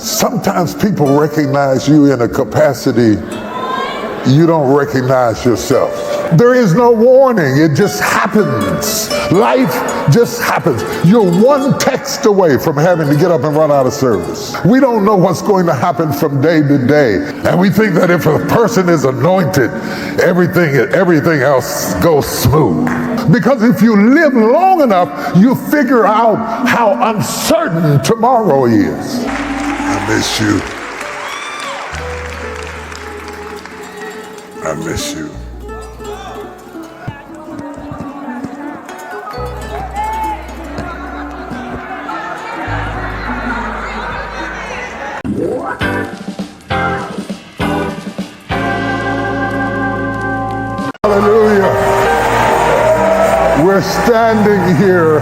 Sometimes people recognize you in a capacity you don't recognize yourself. There is no warning. It just happens. Life just happens. You're one text away from having to get up and run out of service. We don't know what's going to happen from day to day. And we think that if a person is anointed, everything else goes smooth. Because if you live long enough, you figure out how uncertain tomorrow is. I miss you. I miss you. Hallelujah. We're standing here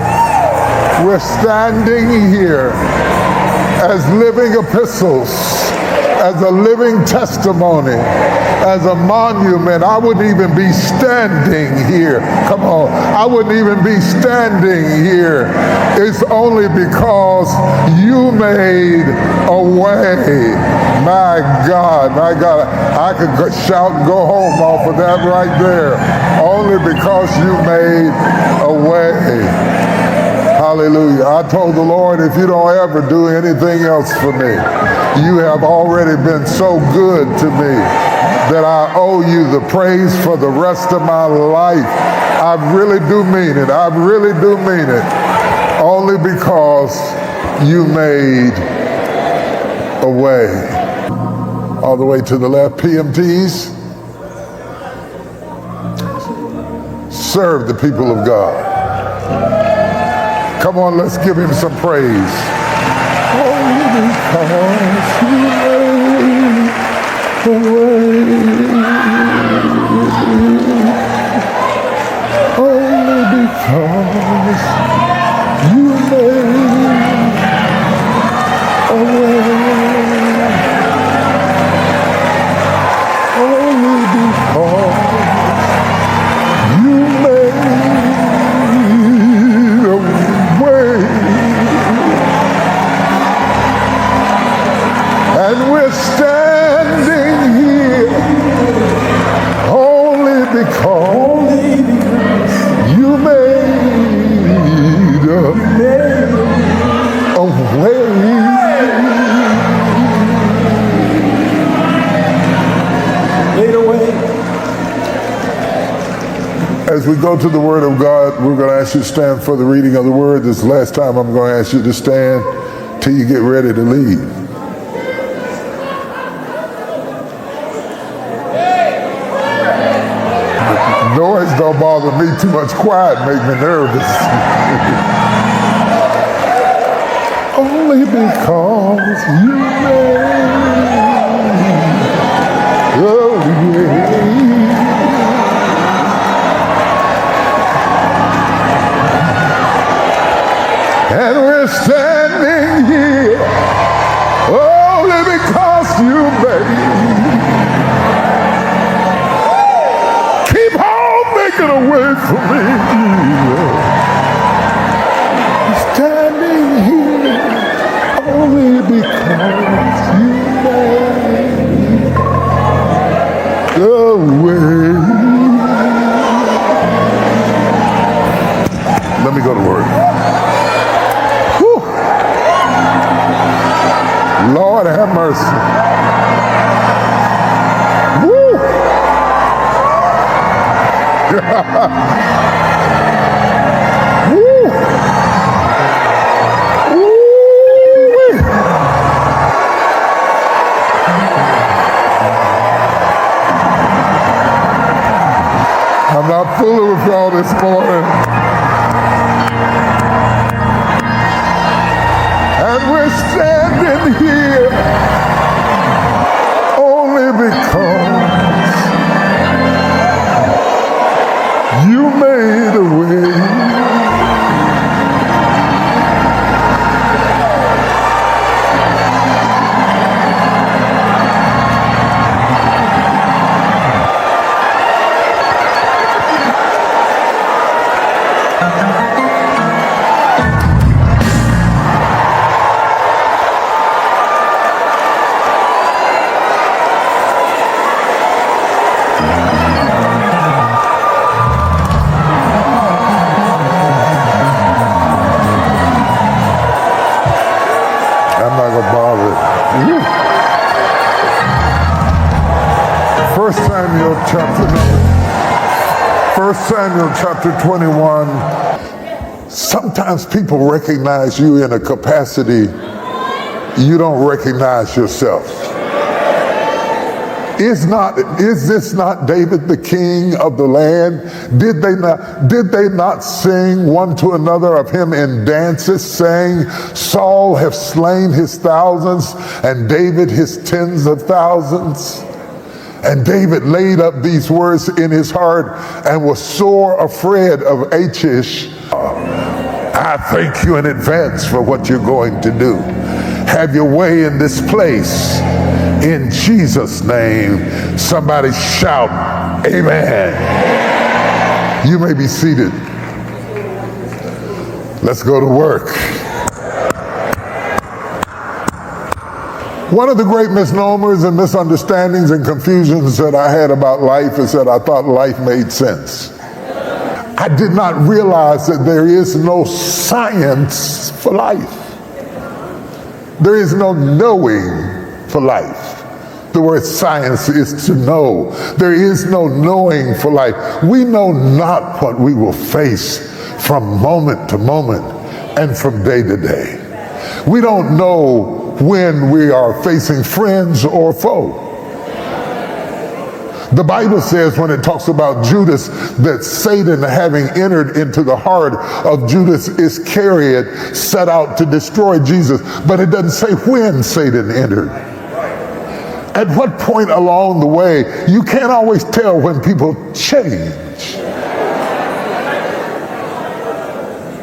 as living epistles, as a living testimony, as a monument. I wouldn't even be standing here. Come on. I wouldn't even be standing here. It's only because you made a way. My God, my God. I could shout and go home off of that right there. Only because you made a way. Hallelujah. I told the Lord, if you don't ever do anything else for me, you have already been so good to me that I owe you the praise for the rest of my life. I really do mean it. I really do mean it. Only because you made a way. All the way to the left, PMTs. Serve the people of God. Come on, let's give him some praise. Only because you made a way. Only because you made a way. Only because you made a way. And we're standing here only because you made a way. Made a way. As we go to the Word of God, we're going to ask you to stand for the reading of the Word. This is the last time I'm going to ask you to stand till you get ready to leave. Noise don't bother me too much. Quiet make me nervous. Only because you made a way. And we're standing here only because you made. Keep on making a way for me. Standing here only because you made the way. Let me go to work. Lord have mercy. Woo! Woo! Woo! I'm not fooling with y'all this morning. And we're standing here only because you made a way. never bothered. 1 Samuel chapter 21. Sometimes people recognize you in a capacity you don't recognize yourself. Is this not David, the king of the land? Did they not sing one to another of him in dances, saying, Saul have slain his thousands, and David his tens of thousands? And David laid up these words in his heart and was sore afraid of Achish. I thank you in advance for what you're going to do. Have your way in this place. In Jesus' name, somebody shout, amen. You may be seated. Let's go to work. One of the great misnomers and misunderstandings and confusions that I had about life is that I thought life made sense. I did not realize that there is no science for life. There is no knowing for life. The word science is to know. There is no knowing for life. We know not what we will face from moment to moment and from day to day. We don't know when we are facing friends or foe. The Bible says when it talks about Judas that Satan, having entered into the heart of Judas Iscariot, set out to destroy Jesus. But it doesn't say when Satan entered. At what point along the way? You can't always tell when people change.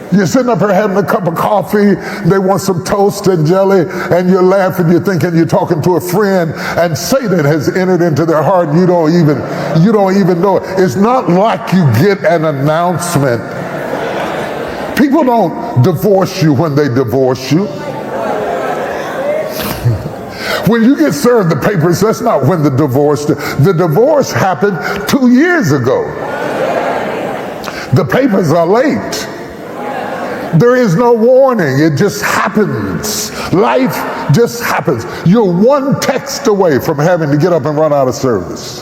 You're sitting up here having a cup of coffee, they want some toast and jelly, and you're laughing, you're thinking you're talking to a friend, and Satan has entered into their heart, you don't even know it. It's not like you get an announcement. People don't divorce you when they divorce you. When you get served the papers, that's not when the divorce happened 2 years ago. The papers are late. There is no warning. It just happens. Life just happens. You're one text away from having to get up and run out of service.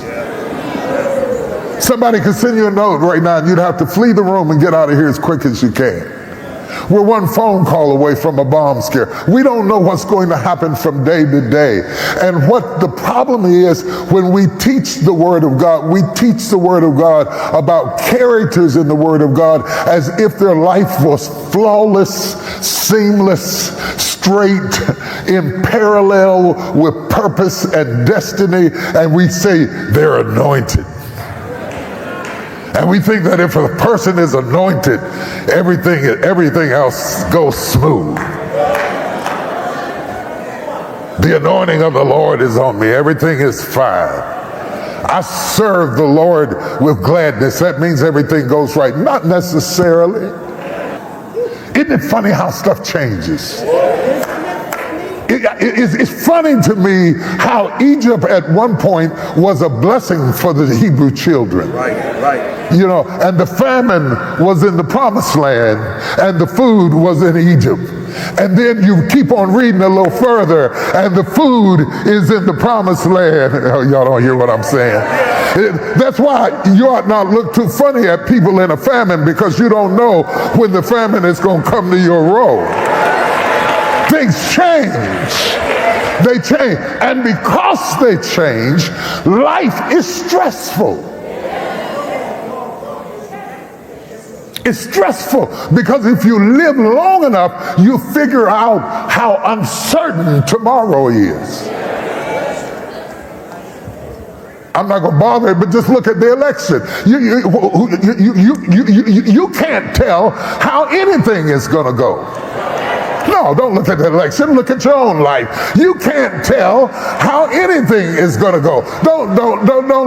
Somebody could send you a note right now and you'd have to flee the room and get out of here as quick as you can. We're one phone call away from a bomb scare. We don't know what's going to happen from day to day. And what the problem is, when we teach the Word of God, we teach the Word of God about characters in the Word of God as if their life was flawless, seamless, straight, in parallel with purpose and destiny. And we say they're anointed. And we think that if a person is anointed, everything else goes smooth. The anointing of the Lord is on me. Everything is fine. I serve the Lord with gladness. That means everything goes right. Not necessarily. Isn't it funny how stuff changes? It's funny to me how Egypt at one point was a blessing for the Hebrew children. Right. You know, and the famine was in the promised land and the food was in Egypt. And then you keep on reading a little further and the food is in the promised land. Oh, y'all don't hear what I'm saying. That's why you ought not look too funny at people in a famine, because you don't know when the famine is going to come to your road. Things change. They change. And because they change, life is stressful. It's stressful because if you live long enough, you figure out how uncertain tomorrow is. I'm not going to bother it, but just look at the election. You can't tell how anything is going to go. No, don't look at the election. Look at your own life. You can't tell how anything is going to go. Don't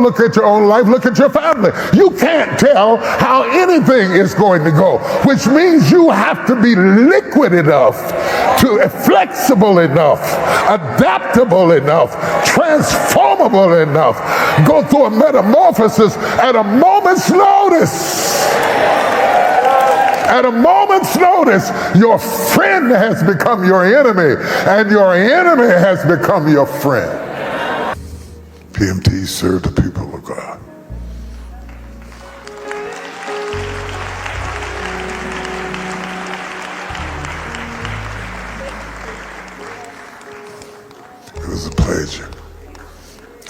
look at your own life. Look at your family. You can't tell how anything is going to go, which means you have to be liquid enough, flexible enough, adaptable enough, transformable enough, go through a metamorphosis at a moment's notice. At a moment's notice, your friend has become your enemy, and your enemy has become your friend. PMT, serve the people of God. It was a pleasure.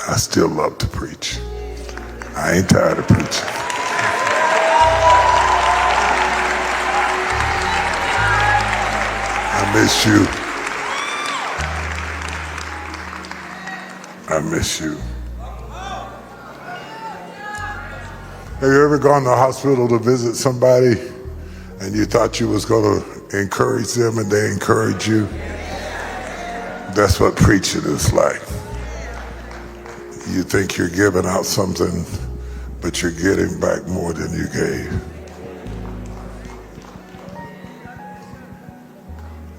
I still love to preach. I ain't tired of preaching. I miss you. I miss you. Have you ever gone to the hospital to visit somebody and you thought you was going to encourage them and they encourage you? That's what preaching is like. You think you're giving out something, but you're getting back more than you gave.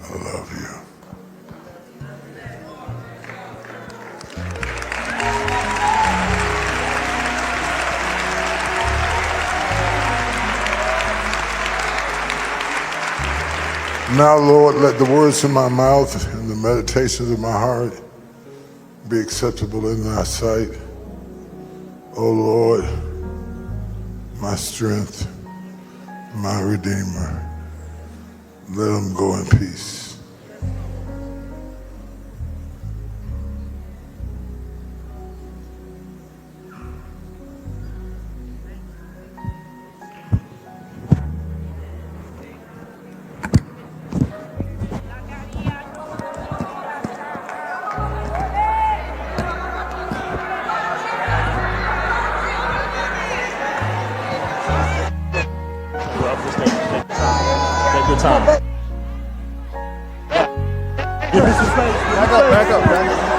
I love you. Now, Lord, let the words of my mouth and the meditations of my heart be acceptable in thy sight. O Lord, my strength, my Redeemer. Let them go in peace. Take your time. Give me some space. Back up.